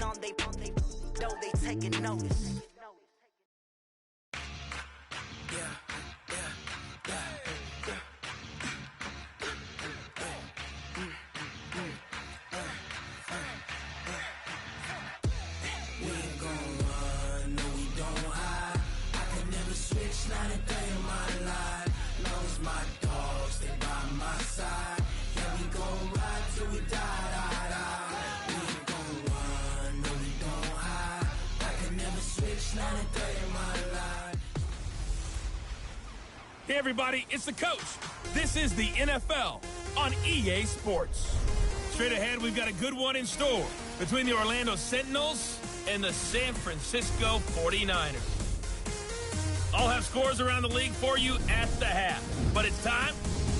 on they know they taking notice. We ain't gon' run, no we don't hide. I can never switch, not a day in my life. Long as my dogs, they by my side. Yeah, we gon' ride till we die. We ain't gon' run, no we don't hide. I can never switch, not a day in my life. Hey everybody, it's the coach. This is the NFL on EA Sports. Straight ahead, we've got a good one in store between the Orlando Sentinels and the San Francisco 49ers. I'll have scores around the league for you at the half, but it's time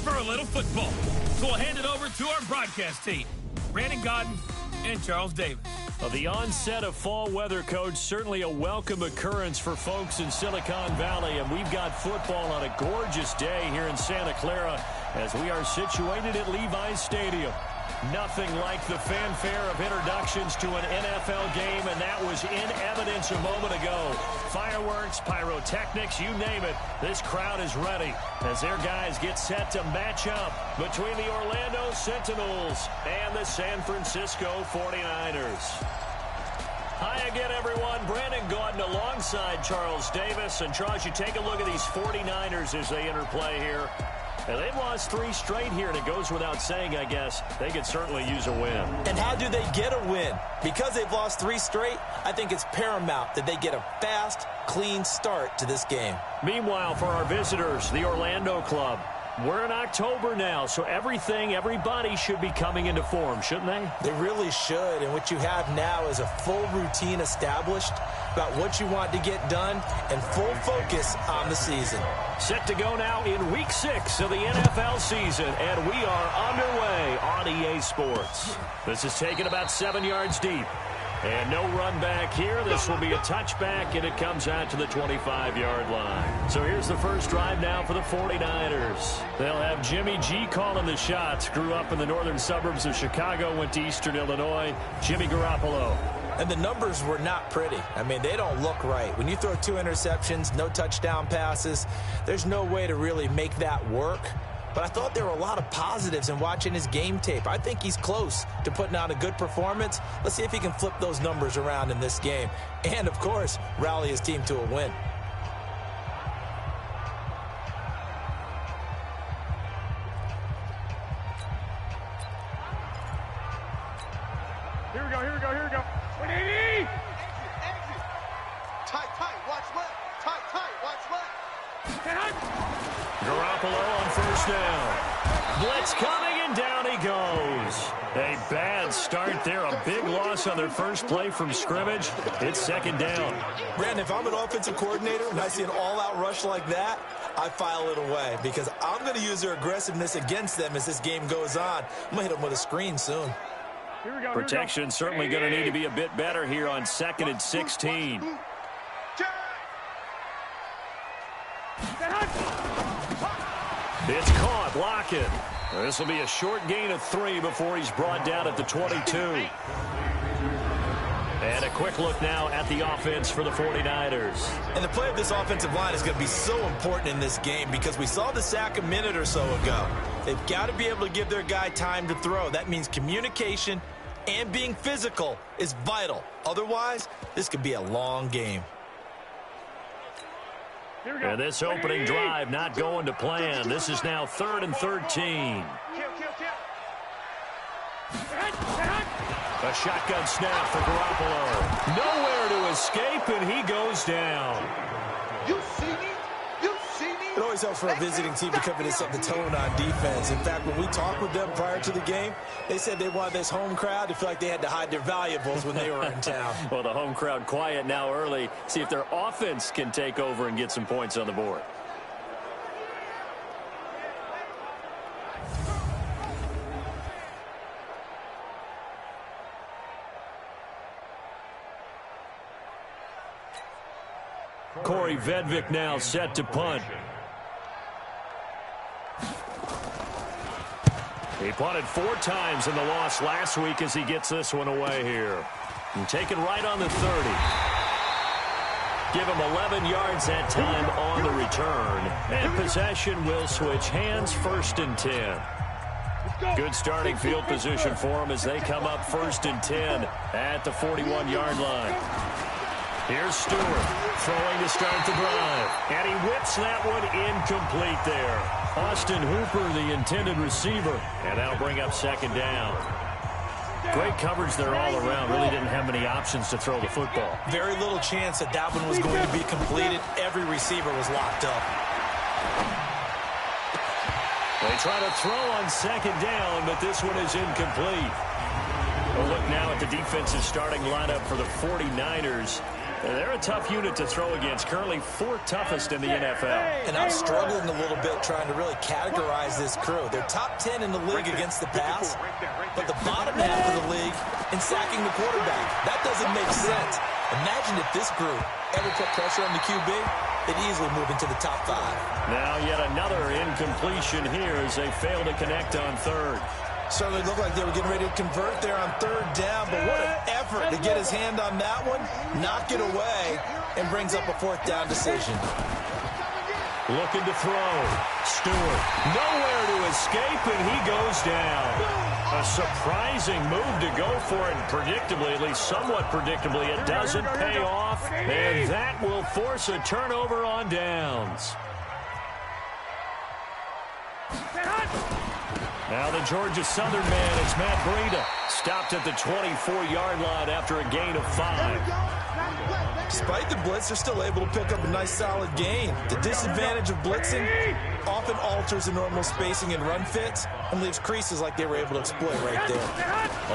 for a little football. So we'll hand it over to our broadcast team, Brandon Godden and Charles Davis. Well, the onset of fall weather, Coach, certainly a welcome occurrence for folks in Silicon Valley, and we've got football on a gorgeous day here in Santa Clara as we are situated at Levi's Stadium. Nothing like the fanfare of introductions to an NFL game, and that was in evidence a moment ago. Fireworks, pyrotechnics, you name it, this crowd is ready as their guys get set to match up between the Orlando Sentinels and the San Francisco 49ers. Hi again, everyone. Brandon Gaudin alongside Charles Davis. And Charles, you take a look at these 49ers as they interplay here. And they've lost 3 straight here, and it goes without saying, I guess, they could certainly use a win. And how do they get a win? Because they've lost 3 straight, I think it's paramount that they get a fast, clean start to this game. Meanwhile, for our visitors, the Orlando club, we're in October now, so everybody should be coming into form, shouldn't they? They really should, and what you have now is a full routine established about what you want to get done and full focus on the season. Set to go now in Week 6 of the NFL season, and we are underway on EA Sports. This is taken about 7 yards deep. And no run back here. This will be a touchback, and it comes out to the 25-yard line. So here's the first drive now for the 49ers. They'll have Jimmy G calling the shots. Grew up in the northern suburbs of Chicago, went to Eastern Illinois. Jimmy Garoppolo. And the numbers were not pretty. I mean, they don't look right. When you throw 2 interceptions, no touchdown passes, there's no way to really make that work. But I thought there were a lot of positives in watching his game tape. I think he's close to putting out a good performance. Let's see if he can flip those numbers around in this game. And, of course, rally his team to a win. Here we go. 180! Tight, watch left. Tight, watch left. Garoppolo on first down. Blitz coming, and down he goes. A bad start there. A big loss on their first play from scrimmage. It's second down. Brandon, if I'm an offensive coordinator and I see an all-out rush like that, I file it away because I'm going to use their aggressiveness against them as this game goes on. I'm going to hit them with a screen soon. Protection certainly going to need to be a bit better here on 2nd and 16. It's caught, blocking. This will be a short gain of 3 before he's brought down at the 22. And a quick look now at the offense for the 49ers. And the play of this offensive line is going to be so important in this game because we saw the sack a minute or so ago. They've got to be able to give their guy time to throw. That means communication and being physical is vital. Otherwise, this could be a long game. And this opening drive not going to plan. This is now 3rd and 13. A shotgun snap for Garoppolo. Nowhere to escape, and he goes down. You see me? It always helps for a visiting team to come in and set the tone on defense. In fact, when we talked with them prior to the game, they said they wanted this home crowd to feel like they had to hide their valuables when they were in town. Well, the home crowd quiet now early. See if their offense can take over and get some points on the board. Corey Vedvik now set to punt. He punted 4 times in the loss last week as he gets this one away here. And taken right on the 30. Give him 11 yards that time on the return. And possession will switch hands, 1st and 10. Good starting field position for them as they come up 1st and 10 at the 41-yard line. Here's Stewart throwing to start the drive. And he whips that one incomplete there. Austin Hooper, the intended receiver. And that'll bring up 2nd down. Great coverage there all around. Really didn't have many options to throw the football. Very little chance that that one was going to be completed. Every receiver was locked up. They try to throw on 2nd down, but this one is incomplete. We'll look now at the defensive starting lineup for the 49ers. They're a tough unit to throw against, currently 4th toughest in the NFL. And I'm struggling a little bit trying to really categorize this crew. They're top 10 in the league against the pass, but the bottom half of the league in sacking the quarterback. That doesn't make sense. Imagine if this group ever put pressure on the QB, they'd easily move into the top 5. Now yet another incompletion here as they fail to connect on 3rd. Certainly looked like they were getting ready to convert there on 3rd down, but what an effort to get his hand on that one, knock it away, and brings up a 4th down decision. Looking to throw. Stewart nowhere to escape, and he goes down. A surprising move to go for it, and predictably, at least somewhat predictably, it doesn't pay off, and that will force a turnover on downs. Now the Georgia Southern man is Matt Breida. Stopped at the 24-yard line after a gain of 5. Despite the blitz, they're still able to pick up a nice solid gain. The disadvantage of blitzing often alters the normal spacing and run fits and leaves creases like they were able to exploit right there.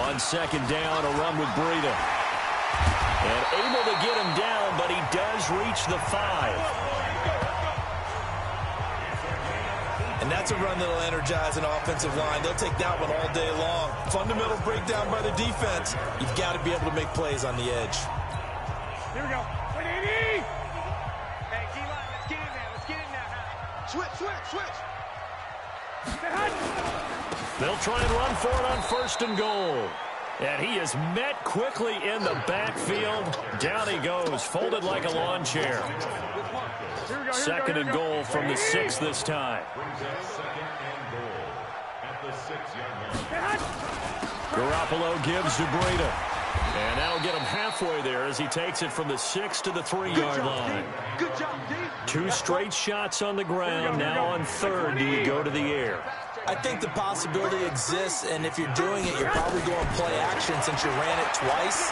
On 2nd down, a run with Breida. And able to get him down, but he does reach the 5. And that's a run that'll energize an offensive line. They'll take that one all day long. Fundamental breakdown by the defense. You've got to be able to make plays on the edge. Here we go. 180. Hey, D-line, let's get in there. Let's get in there now. Switch. They'll try and run for it on 1st and goal. And he is met quickly in the backfield. Down he goes, folded like a lawn chair. 2nd and goal from the 6 this time. Garoppolo gives to Breida. And that'll get him halfway there as he takes it from the 6 to the 3-yard line. Good job, D. 2 straight shots on the ground. Now on 3rd, do you go to the air? I think the possibility exists, and if you're doing it, you're probably going play action since you ran it twice.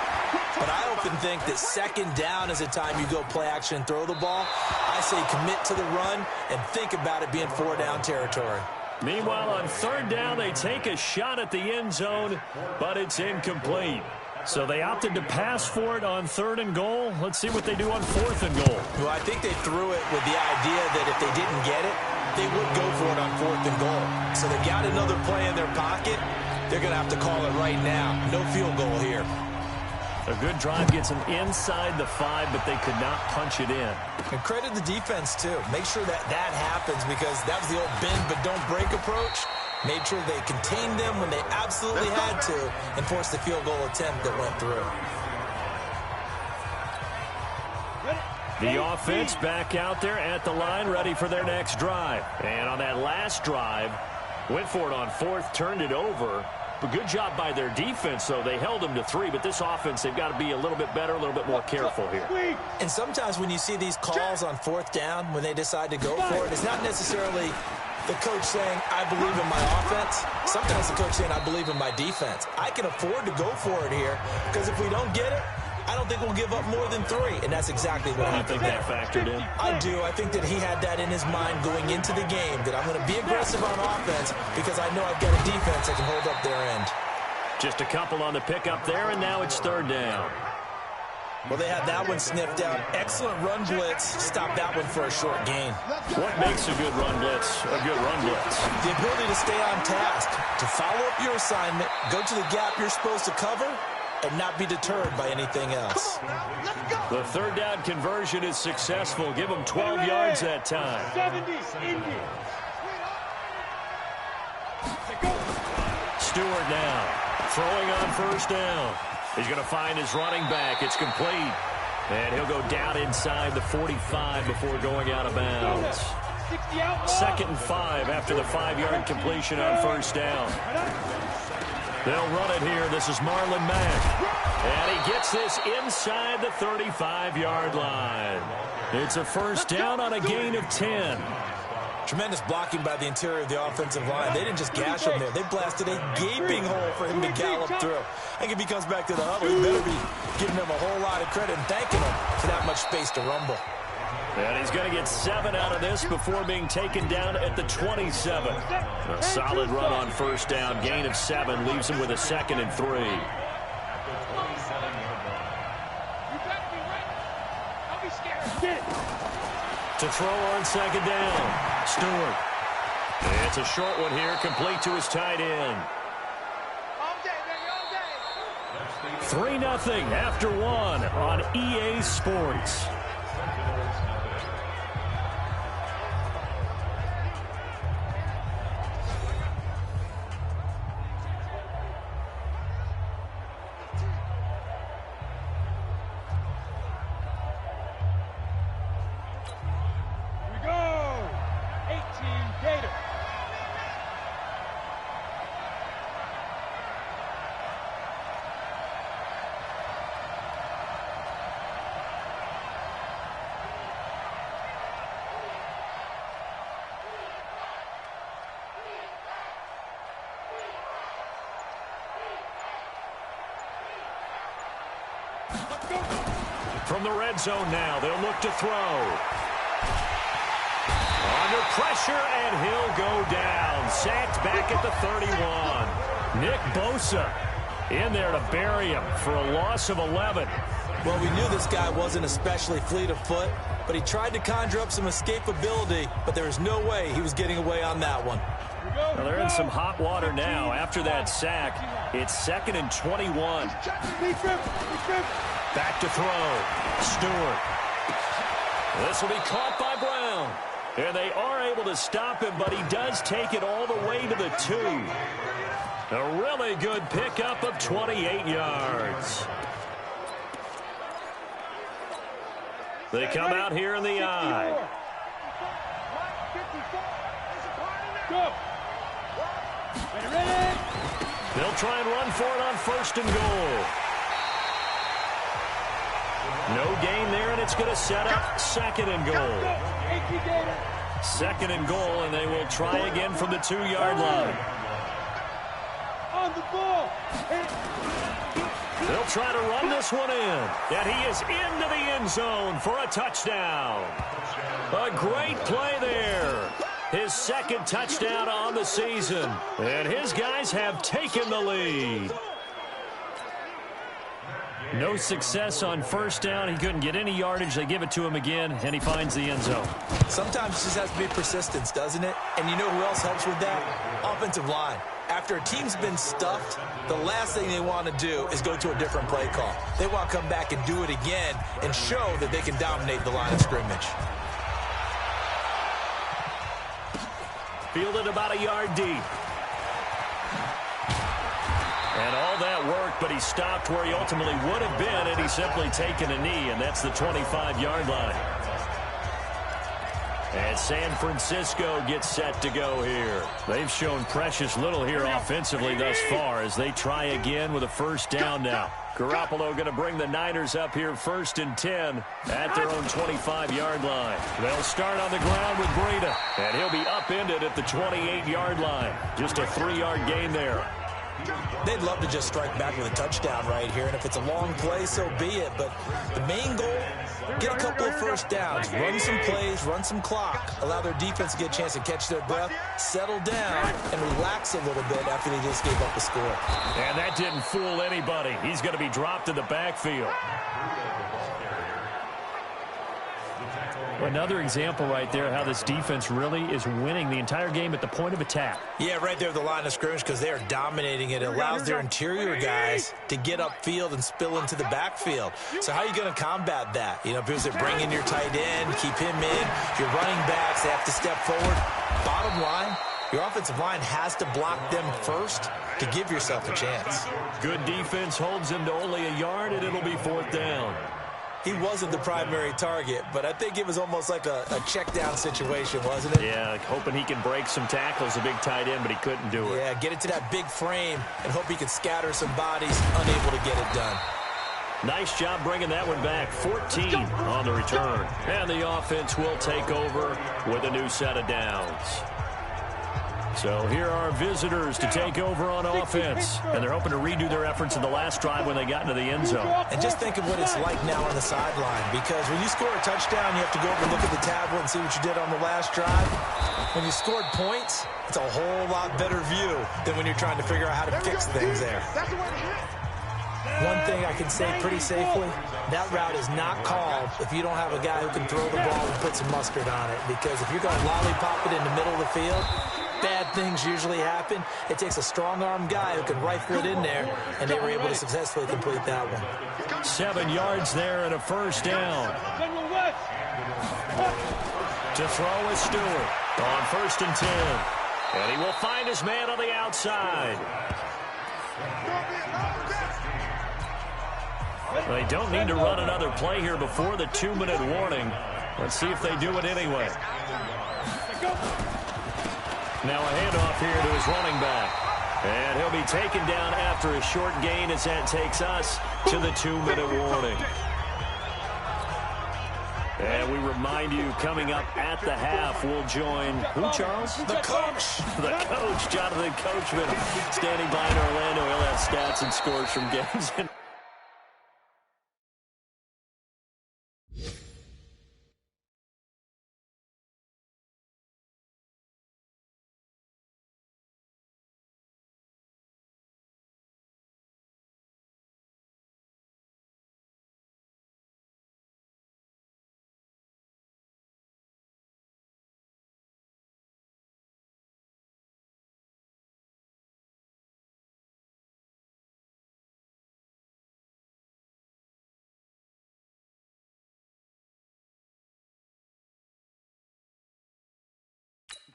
But I often think that 2nd down is a time you go play action and throw the ball. I say commit to the run and think about it being 4-down territory. Meanwhile, on 3rd down, they take a shot at the end zone, but it's incomplete. So they opted to pass for it on 3rd and goal. Let's see what they do on 4th and goal. Well, I think they threw it with the idea that if they didn't get it, they would go for it on 4th and goal. So they got another play in their pocket. They're going to have to call it right now. No field goal here. A good drive gets them inside the 5, but they could not punch it in. And credit the defense, too. Make sure that happens because that was the old bend but don't break approach. Made sure they contained them when they absolutely had to and forced the field goal attempt that went through. The offense back out there at the line, ready for their next drive. And on that last drive, went for it on 4th, turned it over. But good job by their defense, though. They held them to 3, but this offense, they've got to be a little bit better, a little bit more careful here. And sometimes when you see these calls on 4th down, when they decide to go for it, it's not necessarily the coach saying, I believe in my offense. Sometimes the coach saying, I believe in my defense. I can afford to go for it here because if we don't get it, I don't think we'll give up more than 3, and that's exactly what I happened. think that factored in. I do. I think that he had that in his mind going into the game, that I'm going to be aggressive on offense because I know I've got a defense that can hold up their end. Just a couple on the pickup there, and now it's 3rd down. Well, they had that one sniffed out. Excellent run blitz. Stop that one for a short gain. What makes a good run blitz a good run blitz? The ability to stay on task, to follow up your assignment, go to the gap you're supposed to cover, and not be deterred by anything else. The 3rd down conversion is successful. Give them 12 yards that time. 70, Indy. Stewart now throwing on 1st down. He's going to find his running back. It's complete. And he'll go down inside the 45 before going out of bounds. 2nd and 5 after the 5-yard completion on first down. They'll run it here. This is Marlon Mack. And he gets this inside the 35-yard line. It's a first down on a gain of 10. Tremendous blocking by the interior of the offensive line. They didn't just gash him there. They blasted a gaping hole for him to gallop through. I think if he comes back to the huddle, he better be giving them a whole lot of credit and thanking him for that much space to rumble. And he's going to get 7 out of this before being taken down at the 27. A solid run on first down. Gain of 7 leaves him with a 2nd and 3. To throw on 2nd down. Stewart. It's a short one here, complete to his tight end. 3-0 after 1 on EA Sports. From the red zone now, they'll look to throw. Under pressure, and he'll go down. Sacked back at the 31. Nick Bosa in there to bury him for a loss of 11. Well, we knew this guy wasn't especially fleet of foot, but he tried to conjure up some escapability, but there was no way he was getting away on that one. Well, they're in some hot water now after that sack. It's 2nd and 21. Back to throw. Stewart. This will be caught by Brown. And they are able to stop him, but he does take it all the way to the 2. A really good pickup of 28 yards. They come out here in the I. They'll try and run for it on 1st and goal. No gain there, and it's going to set up 2nd and goal. 2nd and goal, and they will try again from the 2-yard line. On the ball. They'll try to run this one in. And he is into the end zone for a touchdown. A great play there. His 2nd touchdown on the season. And his guys have taken the lead. No success on first down. He couldn't get any yardage. They give it to him again, and he finds the end zone. Sometimes it just has to be persistence, doesn't it? And you know who else helps with that? Offensive line. After a team's been stuffed, the last thing they want to do is go to a different play call. They want to come back and do it again and show that they can dominate the line of scrimmage. Fielded about a yard deep. And all that worked, but he stopped where he ultimately would have been, and he's simply taken a knee, and that's the 25-yard line. And San Francisco gets set to go here. They've shown precious little here offensively thus far as they try again with a first down now. Garoppolo going to bring the Niners up here 1st and 10 at their own 25-yard line. They'll start on the ground with Breida, and he'll be upended at the 28-yard line. Just a 3-yard gain there. They'd love to just strike back with a touchdown right here, and if it's a long play, so be it. But the main goal, get a couple of first downs, run some plays, run some clock, allow their defense to get a chance to catch their breath, settle down, and relax a little bit after they just gave up a score. And that didn't fool anybody. He's going to be dropped in the backfield. Another example right there how this defense really is winning the entire game at the point of attack. Yeah, right there at the line of scrimmage because they are dominating it. It allows their interior guys to get upfield and spill into the backfield. So how are you going to combat that? You know, because they bring in your tight end, keep him in. Your running backs, they have to step forward. Bottom line, Your offensive line has to block them first to give yourself a chance. Good defense holds him to only a yard, and it'll be 4th down. He wasn't the primary target, but I think it was almost like a check down situation, wasn't it? Yeah, like hoping he can break some tackles, a big tight end, but he couldn't do it. Yeah, get it to that big frame and hope he can scatter some bodies, unable to get it done. Nice job bringing that one back. 14 on the return. And the offense will take over with a new set of downs. So here are visitors to take over on offense. And they're hoping to redo their efforts in the last drive when they got into the end zone. And just think of what it's like now on the sideline. Because when you score a touchdown, you have to go over and look at the tablet and see what you did on the last drive. When you scored points, it's a whole lot better view than when you're trying to figure out how to fix things there. One thing I can say pretty safely, that route is not called if you don't have a guy who can throw the ball and put some mustard on it. Because if you're going to lollipop it in the middle of the field, bad things usually happen. It takes a strong-arm guy who can rifle it in there, and they were able to successfully complete that one. 7 yards there and a 1st down. To throw is Stewart on 1st and 10. And he will find his man on the outside. They don't need to run another play here before the 2-minute warning. Let's see if they do it anyway. Now a handoff here to his running back. And he'll be taken down after a short gain as that takes us to the 2-minute warning. And we remind you, coming up at the half, we'll join, who, Charles? The coach. The coach, Jonathan Coachman, standing by in Orlando. He'll have stats and scores from games.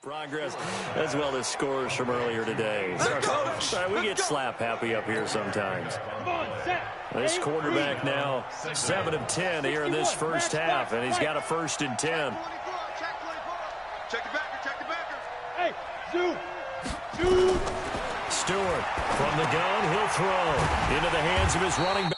Progress as well as scores from earlier today. We get slap happy up here sometimes. This quarterback now 7 of 10 here in this first half, and he's got a 1st and 10. Check the backer, check the backer. Hey, Stewart from the gun, he'll throw into the hands of his running back.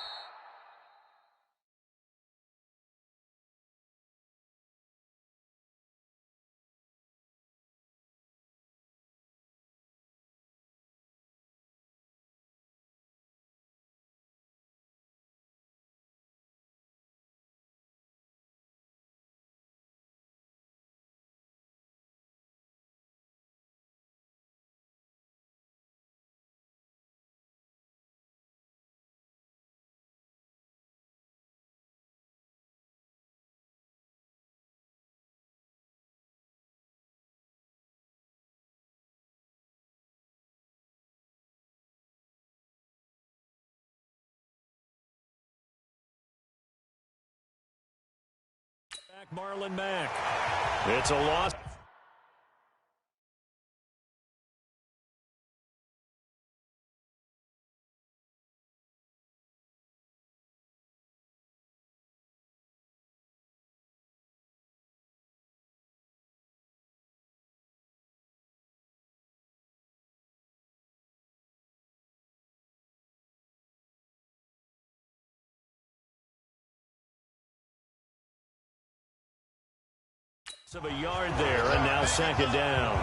Marlon Mack. It's a loss. Of a yard there, and now 2nd down.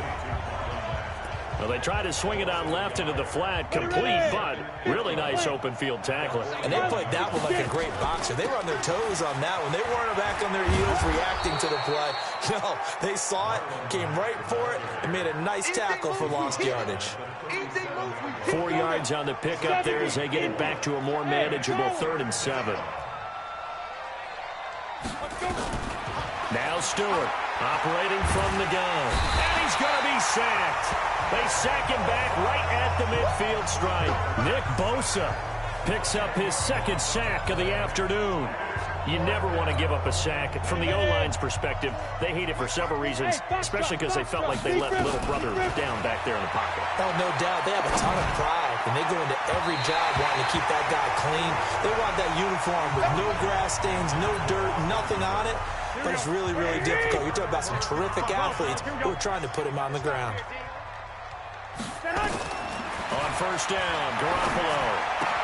Well, they try to swing it out left into the flat, complete, but really nice open field tackling. And they played that one like a great boxer. They were on their toes on that one. They weren't back on their heels reacting to the play. No, they saw it, came right for it, and made a nice tackle for lost yardage. 4 yards on the pickup there as they get it back to a more manageable 3rd and 7. Now Stewart operating from the gun. And he's going to be sacked. They sack him back right at the midfield stripe. Nick Bosa picks up his 2nd sack of the afternoon. You never want to give up a sack. From the O-line's perspective, they hate it for several reasons, especially because they felt like they let little brother down back there in the pocket. Oh, no doubt. They have a ton of pride, and they go into every job wanting to keep that guy clean. They want that uniform with no grass stains, no dirt, nothing on it. But it's really, really difficult. You're talking about some terrific athletes who are trying to put him on the ground. On first down, Garoppolo.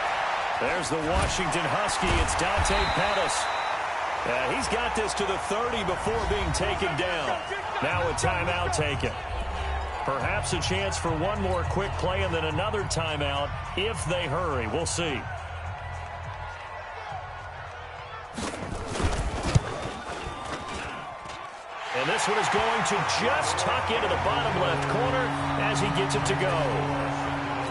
There's the Washington Husky. It's Dante Pettis. He's got this to the 30 before being taken down. Now a timeout taken. Perhaps a chance for one more quick play and then another timeout if they hurry. We'll see. And this one is going to just tuck into the bottom left corner as he gets it to go.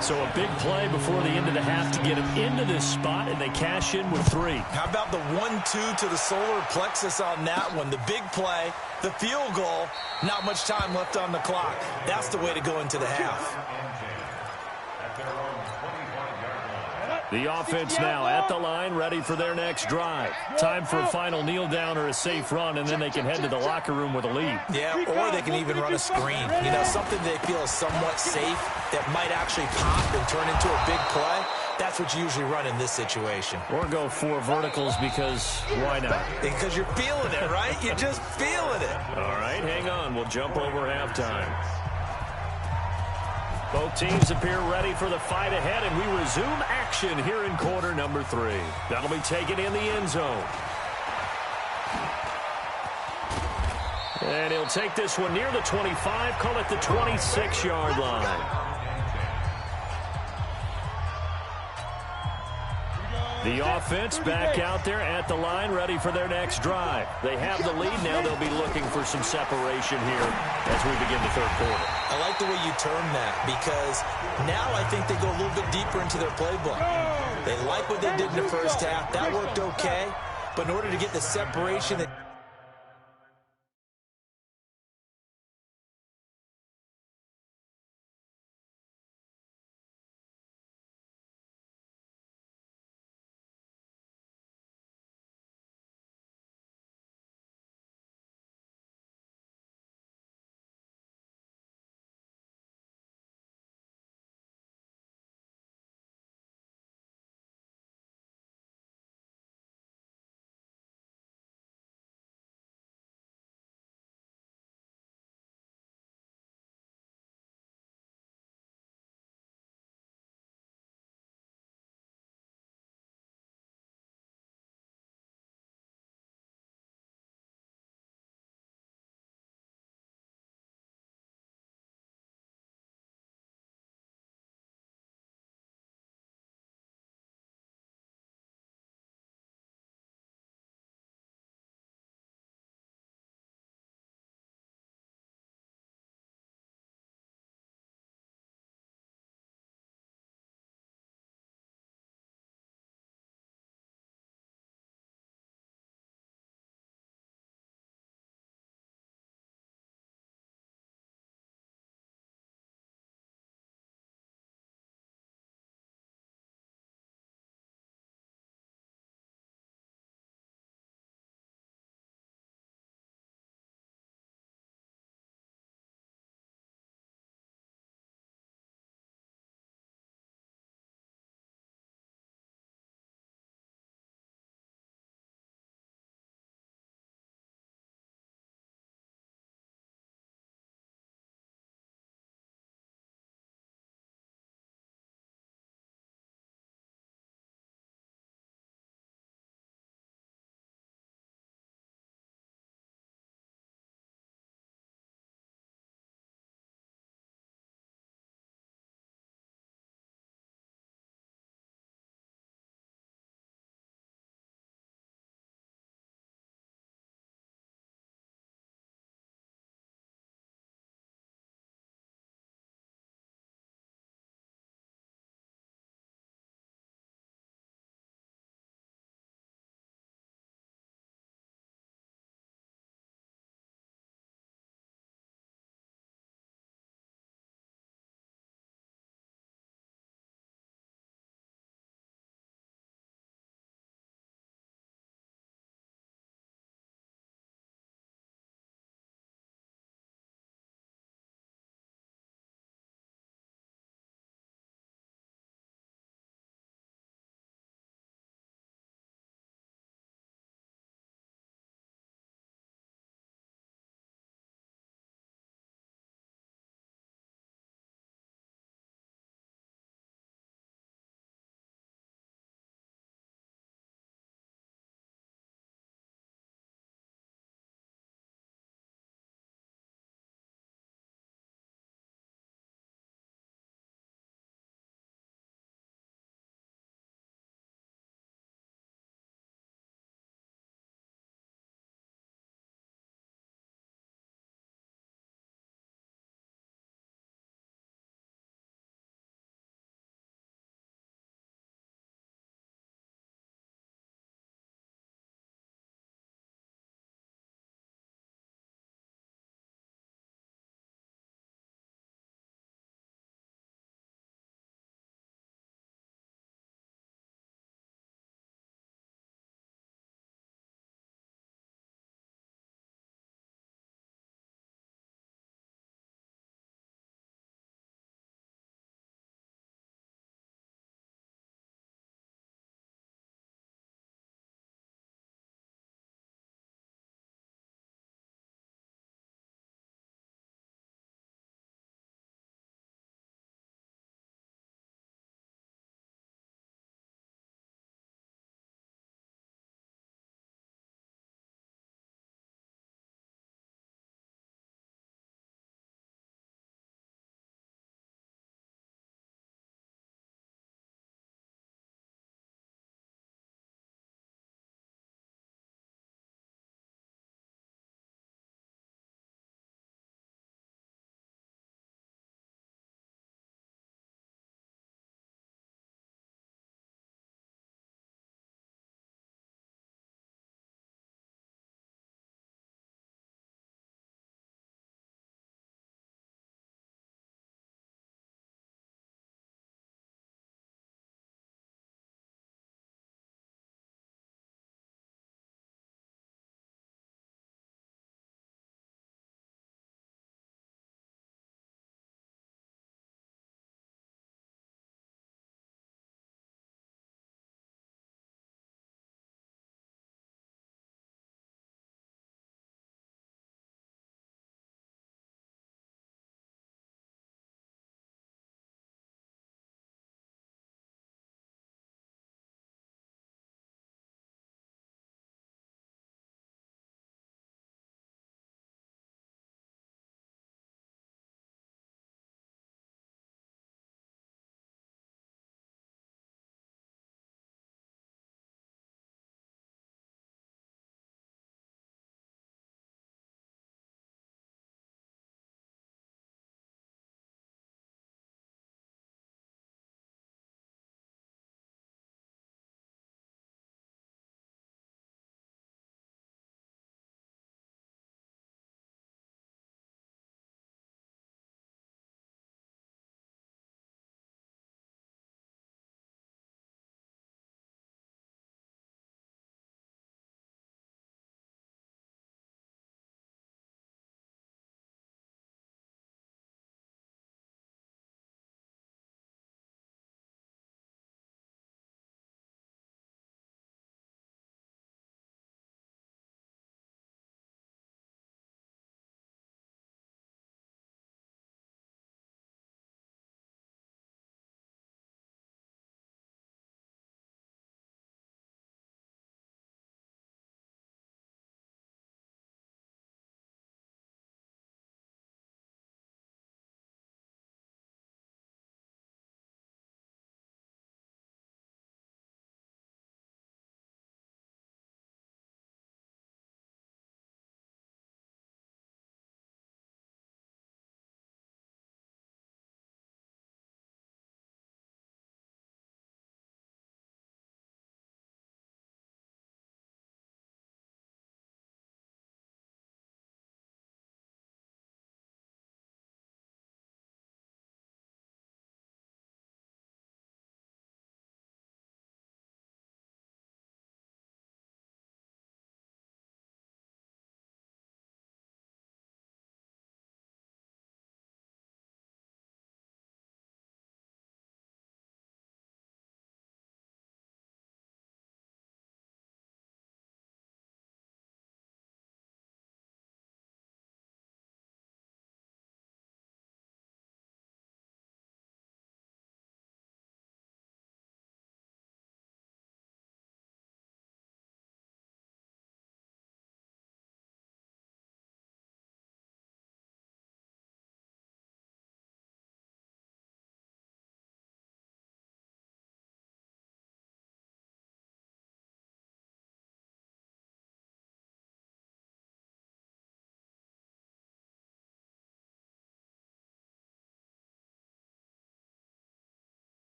So a big play before the end of the half to get him into this spot, and they cash in with 3. How about the 1-2 to the solar plexus on that one? The big play, the field goal, not much time left on the clock. That's the way to go into the half. The offense now at the line, ready for their next drive. Time for a final kneel down or a safe run, and then they can head to the locker room with a lead. Yeah, or they can even run a screen. You know, something they feel is somewhat safe that might actually pop and turn into a big play. That's what you usually run in this situation. Or go 4 verticals because why not? Because you're feeling it, right? You're just feeling it. All right, hang on. We'll jump over halftime. Both teams appear ready for the fight ahead, and we resume action here in quarter number 3. That'll be taken in the end zone. And he'll take this one near the 25, call it the 26-yard line. The offense back out there at the line, ready for their next drive. They have the lead. Now they'll be looking for some separation here as we begin the third quarter. I like the way you term that because now I think they go a little bit deeper into their playbook. They like what they did in the first half. That worked okay. But in order to get the separation that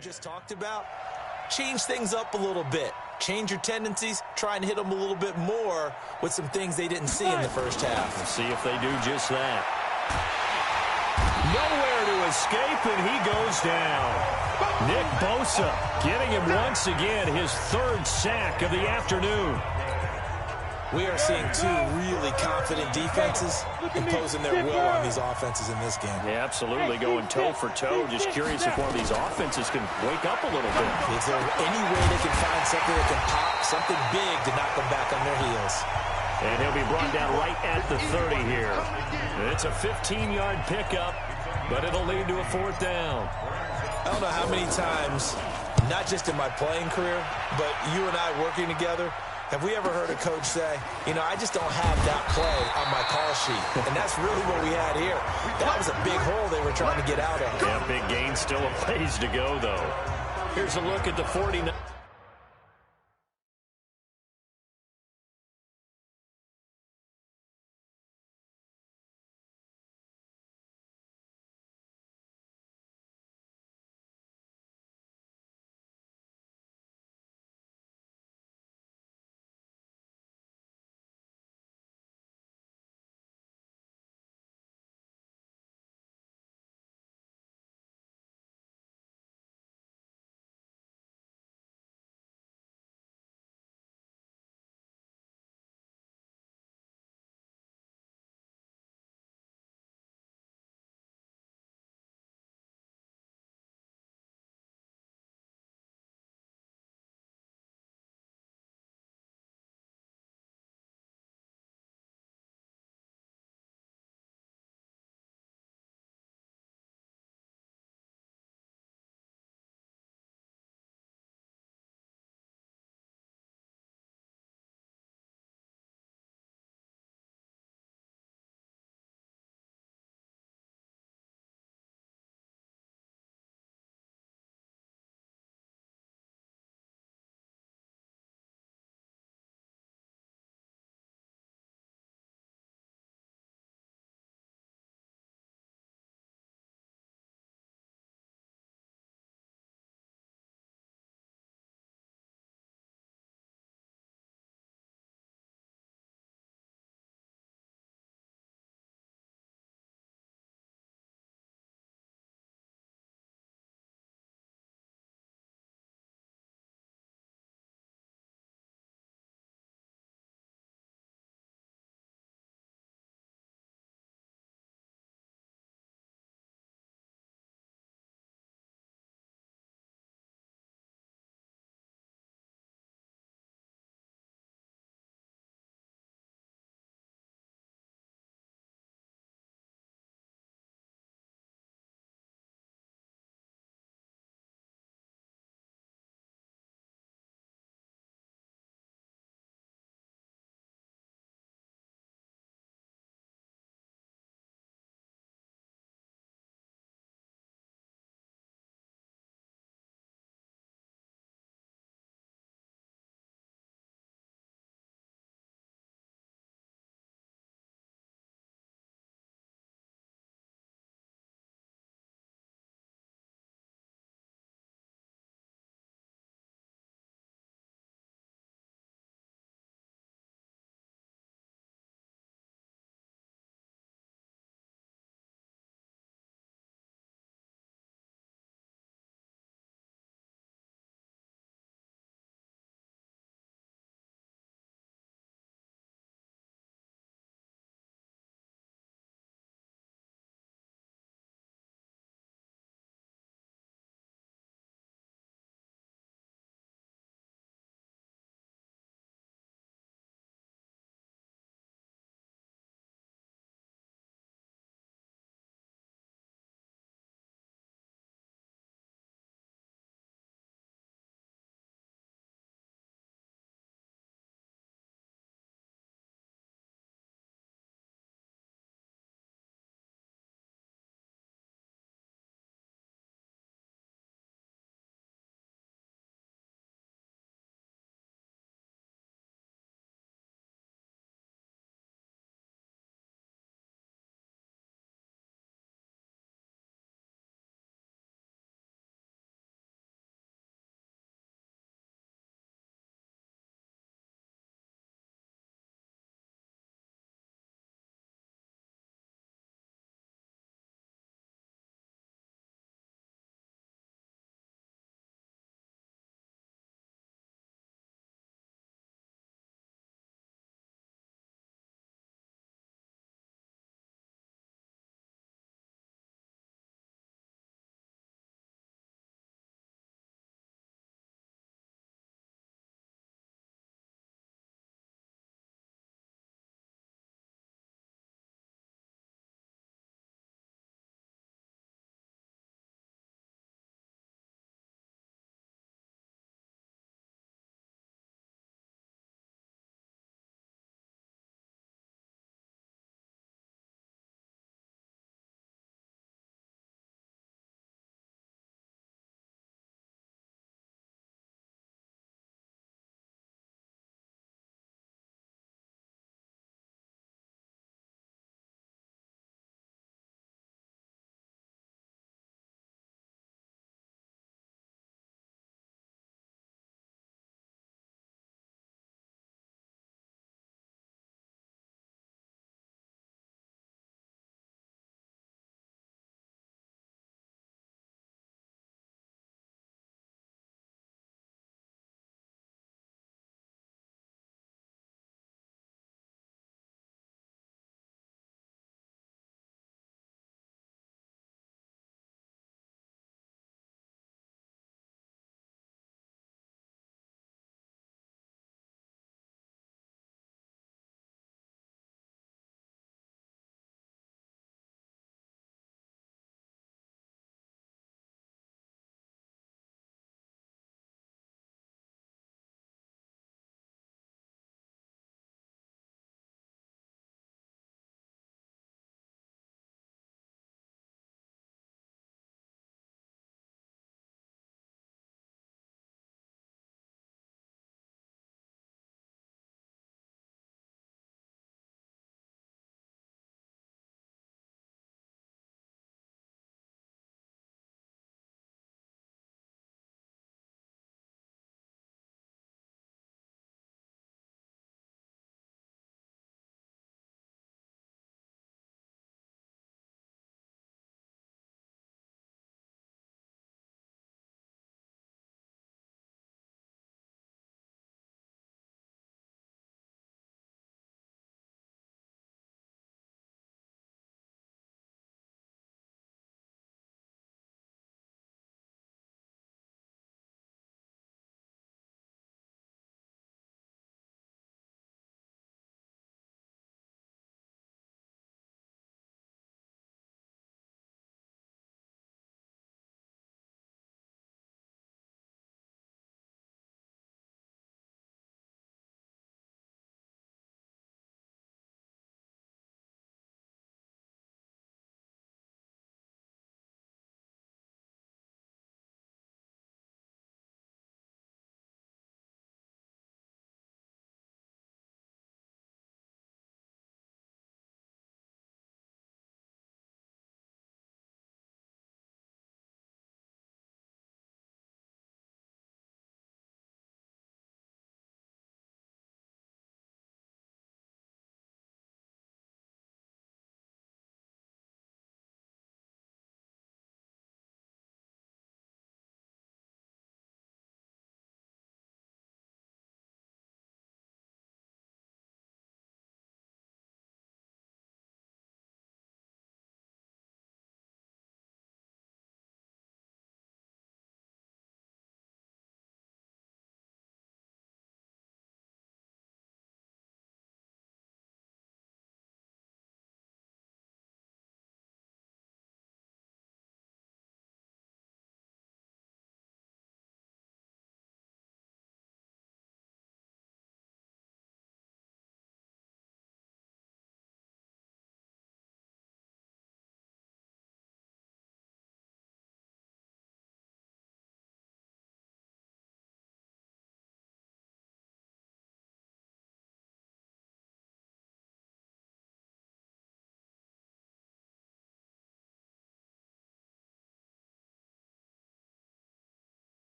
just talked about, change things up a little bit. Change your tendencies, try and hit them a little bit more with some things they didn't see in the first half. We'll see if they do just that. Nowhere to escape, and he goes down. Nick Bosa getting him once again, his third sack of the afternoon. We are seeing two really confident defenses imposing their will on these offenses in this game. Yeah, absolutely, going toe for toe. Just curious if one of these offenses can wake up a little bit. Is there any way they can find something that can pop, something big to knock them back on their heels? And he'll be brought down right at the 30 here. It's a 15-yard pickup, but it'll lead to a fourth down. I don't know how many times, not just in my playing career, but you and I working together, have we ever heard a coach say, you know, I just don't have that play on my call sheet. And that's really what we had here. That was a big hole they were trying to get out of. Yeah, big gain, still a ways to go, though. Here's a look at the 49.